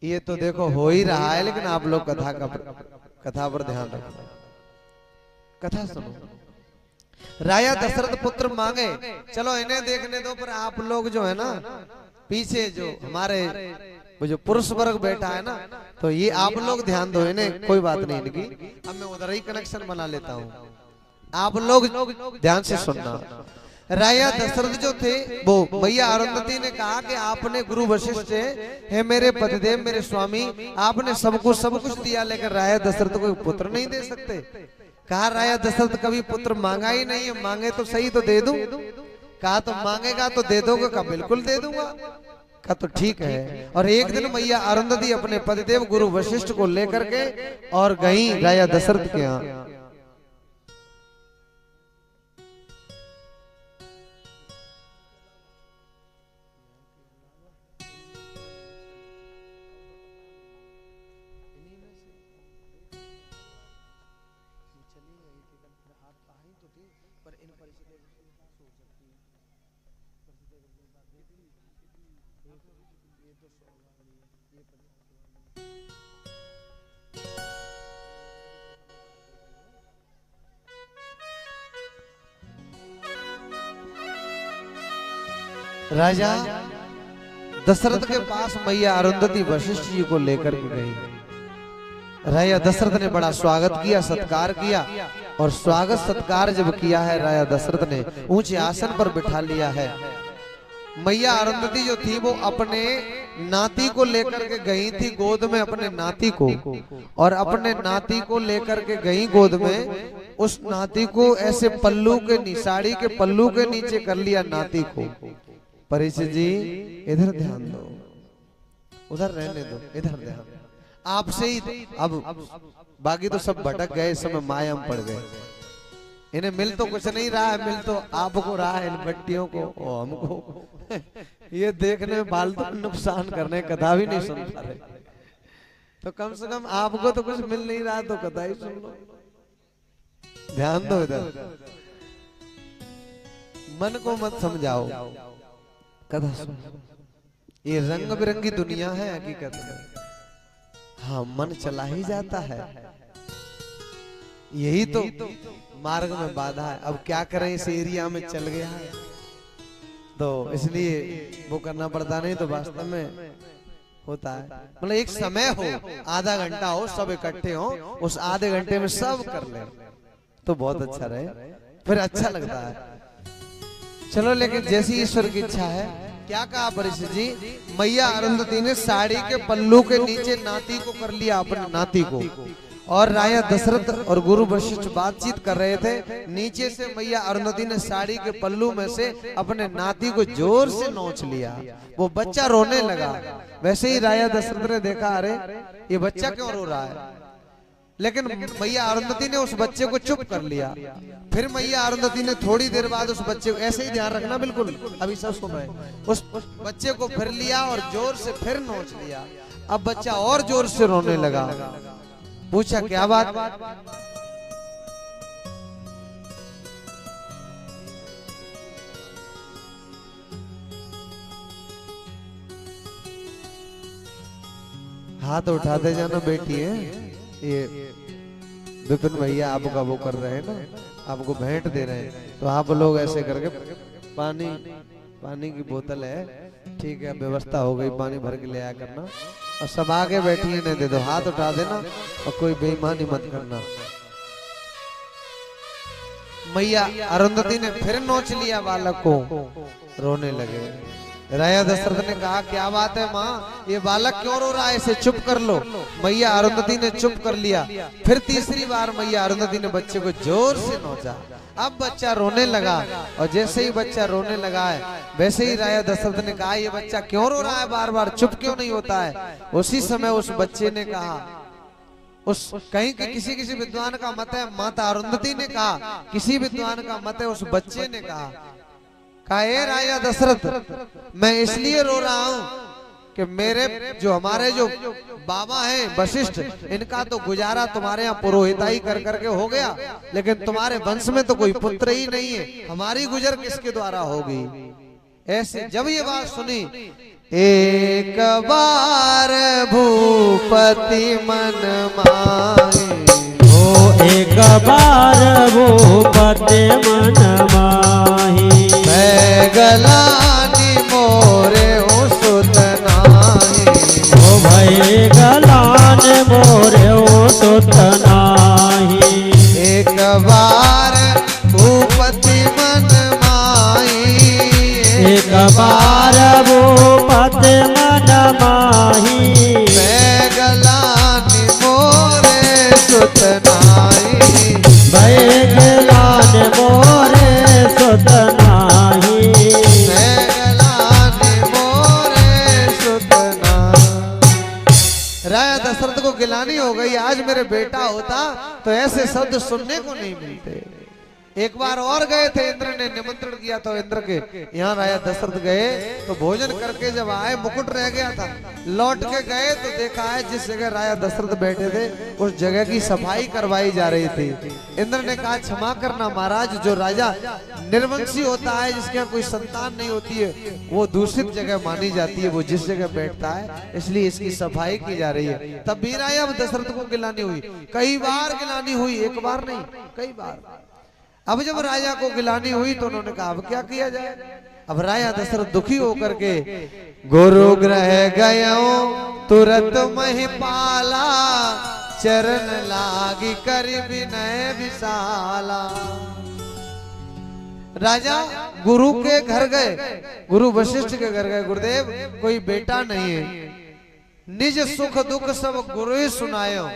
ये तो देखो हो ही रहा है, लेकिन आप लोग कथा पर ध्यान रखो। कथा सुनो। राजा दशरथ पुत्र मांगे, चलो इन्हें देखने दो, पर आप लोग जो है ना पीछे जो हमारे वो जो पुरुष वर्ग बैठा है ना, तो ये आप लोग ध्यान दो इन्हें, कोई बात नहीं इनकी, अब मैं उधर ही कनेक्शन बना लेता हूँ, आप लोग ध्यान से सुनना। राजा दशरथ जो थे वो मैया अरुंधति ने कहा कि आपने गुरु वशिष्ठ है मेरे पतिदेव मेरे स्वामी, आपने सब कुछ दिया, लेकिन राजा दशरथ को पुत्र नहीं दे सकते। कहा राजा दशरथ कभी पुत्र मांगा ही नहीं है, मांगे तो सही तो दे दूं। कहा तो मांगेगा तो दे दोगे? कहा बिल्कुल दे दूंगा। कहा तो ठीक है। और एक दिन मैया अरुंधति अपने पतिदेव गुरु वशिष्ठ को लेकर के और गई राजा दशरथ के यहाँ। राजा दशरथ के पास मैया अरुंधति वशिष्ठ जी को लेकर के गई। राजा दशरथ ने बड़ा स्वागत किया, सत्कार किया, और स्वागत सत्कार जब किया है राजा दशरथ ने ऊंचे आसन पर बिठा लिया है। मैया अरुंधति जो थी वो अपने नाती को लेकर के गई थी गोद में, अपने नाती को, और अपने नाती को लेकर के गई गोद में। उस नाती को ऐसे पल्लू के साड़ी के पल्लू के नीचे कर लिया नाती को। परीक्षित जी इधर ध्यान दो, उधर रहने दो, इधर ध्यान। आपसे ही अब बाकी तो सब भटक गए, सब माया में पड़ गए। इन्हें मिल तो कुछ नहीं रहा है, मिल तो आपको रहा है, इन बट्टियों को और हमको। ये देखने में फालतू नुकसान करने कथा भी नहीं सुन पा रहे, तो कम से कम आपको तो कुछ मिल नहीं रहा, तो कथा ही सुन लो। ध्यान दो इधर, मन को मत समझाओ, कथा सुन। ये रंग बिरंगी दुनिया है हकीकत में। हाँ, मन चला ही जाता है, यही तो मार्ग में बाधा है। अब क्या करें, इस एरिया में चल गया है तो इसलिए वो करना पड़ता, नहीं तो वास्तव में होता है। मतलब एक समय हो, आधा घंटा हो, सब इकट्ठे हो, उस आधे घंटे में सब कर ले तो बहुत अच्छा रहे, फिर अच्छा लगता है। चलो, लेकिन जैसी ईश्वर की इच्छा है। क्या कहा परीक्षित जी? मैया अरुंधति ने साड़ी के पल्लू के नीचे नाती को कर लिया, अपने नाती को, और राजा दशरथ और गुरु वशिष्ठ बातचीत कर रहे थे। नीचे से मैया अरुंधति ने साड़ी के पल्लू में से अपने नाती को जोर से नोच लिया। वो बच्चा रोने लगा। वैसे ही राजा दशरथ ने देखा, अरे ये बच्चा क्यों रो रहा है, लेकिन मैया अरुंधति ने उस बच्चे को चुप कर लिया। फिर मैया अरुंधति ने थोड़ी देर बाद उस बच्चे को, ऐसे ही ध्यान रखना बिल्कुल, अभी सब सुन रहे, उस बच्चे को फिर लिया और जोर से फिर नोच लिया। अब बच्चा और जोर से रोने लगा। पूछा क्या बात? हाथ उठाते जाना बेटी है, ये विपिन भैया आपका वो कर रहे हैं ना, आपको भेंट दे रहे हैं, तो आप लोग ऐसे करके पानी की बोतल है, ठीक है, व्यवस्था हो गई, पानी भर के ले आया करना, और सब आगे बैठी है, दे दो, हाथ उठा देना और कोई बेईमानी मत करना। मैया अरुंधति ने फिर नोच लिया बालक को, रोने लगे। राजा दशरथ ने कहा क्या बात है माँ, ये बालक क्यों रो रहा है, इसे चुप कर लो। मैया अरुंधति ने चुप कर लिया। फिर तीसरी बार मैया अरुंधति ने बच्चे को जोर से नोचा। अब बच्चा रोने लगा, और जैसे ही बच्चा रोने लगा है वैसे ही राजा दशरथ ने कहा ये बच्चा क्यों रो रहा है, बार बार चुप क्यों नहीं होता है। उसी समय उस बच्चे ने कहा, उस कहीं के किसी विद्वान का मत है, माता अरुंधति ने कहा, किसी विद्वान का मत है, उस बच्चे ने कहा राजा दशरथ, मैं इसलिए रो रहा हूँ कि मेरे जो हमारे जो बाबा हैं वशिष्ठ, इनका तो गुजारा तुम्हारे यहाँ पुरोहिताई कर करके हो गया, लेकिन तुम्हारे वंश में तो कोई पुत्र ही नहीं है, हमारी गुजर किसके द्वारा होगी। ऐसे जब ये बात सुनी, एक बार भूपति मन माए, ओ एक बार भूपति मन माही, मैं गलानी मोरे ओ सुत नाही, ओ भय गलान मोरे ओ सुत नाही। एक बार भूपति मन माही, एक बार भूपति मन माही, मैं गलानी मोरे सुत नाही, भय गलान मोरे सुत नाही, मैं गलानी मोरे सुत नाही। राजा दशरथ को गिलानी हो गई, आज मेरे बेटा होता तो ऐसे शब्द सुनने को नहीं मिलते। एक बार और गए थे, इंद्र ने निमंत्रण किया तो इंद्र के यहाँ राजा दशरथ गए तो भोजन करके जब आए मुकुट रह गया था, लौट के गए तो देखा है जिस जगह राजा दशरथ बैठे थे उस जगह की सफाई करवाई जा रही थी। इंद्र ने कहा क्षमा करना महाराज, जो राजा निर्वंशी होता है जिसके यहाँ कोई संतान नहीं होती है वो दूषित जगह मानी जाती है, वो जिस जगह बैठता है इसलिए इसकी सफाई की जा रही है। तब भी राजा दशरथ को गिलानी हुई, कई बार गिलानी हुई, एक बार नहीं कई बार। अब जब राजा को गिलानी हुई तो उन्होंने कहा अब क्या किया जाए। अब राजा दशरथ दुखी होकर के गुरु ग्रह गयो तुरंत महिपाला, चरण लागी कर विनय विशाला। राजा गुरु के घर गए, गुरु वशिष्ठ के घर गए, गुरुदेव कोई बेटा नहीं है, निज सुख दुख सब गुरु ही सुनायो।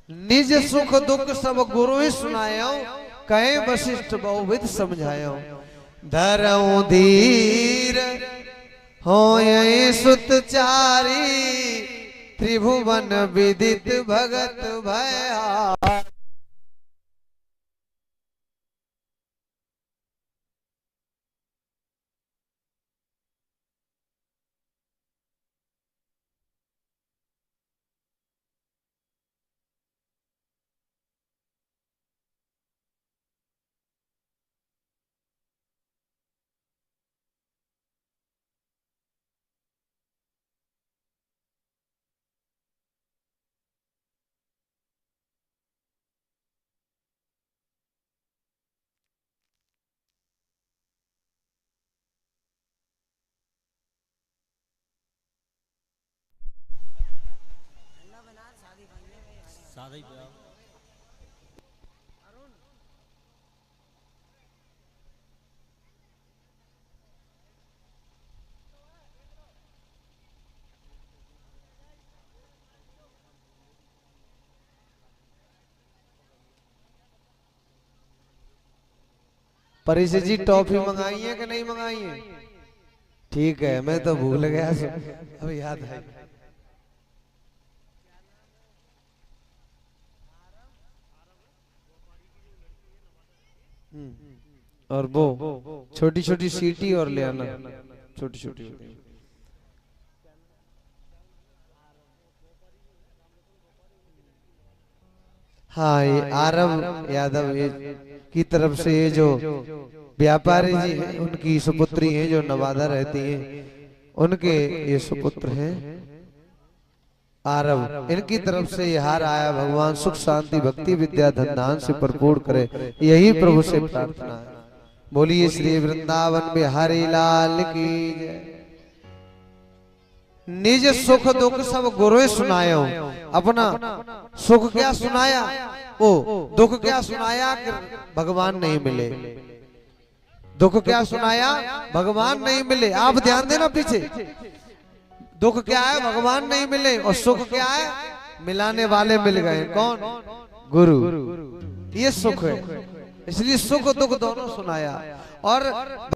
निज सुख दुख सब गुरु ही सुनायो, कहे वशिष्ठ बहुविध समझायो। धरऊं धीर होय सुत चारी, त्रिभुवन विदित भगत भया। परिषद जी टॉफी मंगाई है कि नहीं मंगाई है? ठीक है, मैं तो भूल गया, अब याद है। और वो छोटी छोटी सीटी और ले आना, छोटी छोटी। हाँ, ये आरव यादव की तरफ से ये जो व्यापारी जी हैं उनकी सुपुत्री हैं जो नवादा रहती हैं, उनके ये सुपुत्र हैं आरव, इनकी तरफ से ये हार आया। भगवान सुख शांति भक्ति विद्या धन धान से भरपूर करे, यही प्रभु से प्रार्थना है। बोलिए श्री वृंदावन बिहारी लाल की जय। निज सुख दुख सब गुरु सुनायो। अपना सुख क्या सुनाया, ओ दुख क्या सुनाया कि भगवान नहीं मिले। दुख क्या सुनाया, भगवान नहीं मिले। आप ध्यान देना पीछे, दुख क्या है, भगवान नहीं मिले, और सुख क्या है, मिलाने वाले मिल गए। कौन? गुरु। ये सुख है, इसलिए सुख दुख दोनों सुनाया। और